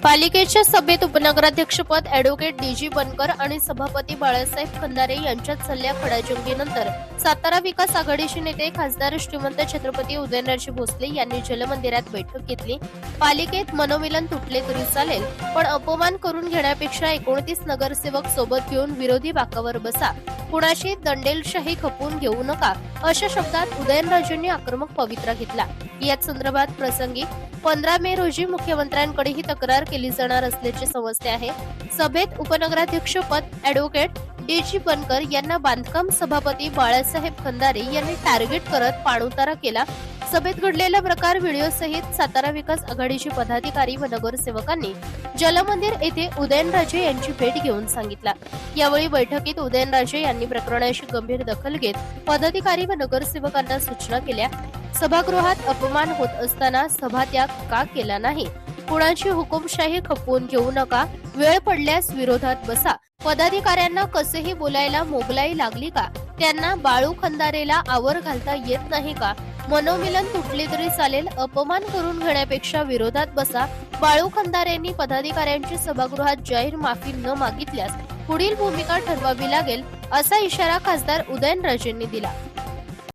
पालिकेच्या सभेत उपनगराध्यक्षपद advocate DG. बनकर आणि सभापती बाळासाहेब खंदारे यांच्यात झालेल्या खडाजंगीनंतर सातारा विकास आघाडीचे नेते खासदार श्रीमंत छत्रपती उदयनराजे भोसले यांनी जलमंदिरात बैठक घेतली। पालिकेत मनोमिलन तुटले तरी चालेल, पण अपमान करून घेण्यापेक्षा 29 नगरसेवक सोबत घेऊन विरोधी बाकावर बसा, कुणाची दंडेलशाही खपवून घेऊ नका, अशा शब्दात उदयनराजेंनी आक्रमक पवित्रा घेतला। याच संदर्भात प्रसंगी 15 मे रोजी मुख्यमंत्र्यांकडे ही तक्रार केली जाणार असल्याचे समजते आहे। सभेत उपनगराध्यक्ष पद ॲडव्होकेट डी.जी. बनकर यांना बांधकाम सभापती बाळासाहेब खंदारे यांनी टार्गेट करत पाणउतारा केला। सभेत घडलेला प्रकार व्हिडिओ सहित सातारा विकास आघाडीचे पदाधिकारी व नगरसेवकांनी जलमंदिर येथे उदयनराजे यांची भेट घेऊन सांगितला। यावेळी बैठकीत उदयनराजे यांनी प्रकरणाची गंभीर दखल घेत पदाधिकारी व नगरसेवकांना सूचना केल्या। सभागृहात अपमान होत असताना सभात्याग का केला नाही, कुणाची हुकुमशाही खपवून घेऊ नका, वेळ पडल्यास विरोधात बसा, पदाधिकाऱ्यांना कसेही बोलायला मोगलाई लागली का, त्यांना बाळू खंदारेला आवर घालता येत नाही का, मनोमिलन तुटले तरी चालेल, अपमान करून घेण्यापेक्षा विरोधात बसा, बाळू खंदारेंनी पदाधिकाऱ्यांची सभागृहात जाहीर माफी न मागितल्यास पुढील भूमिका ठरवावी लागेल, असा इशारा खासदार उदयनराजेंनी दिला।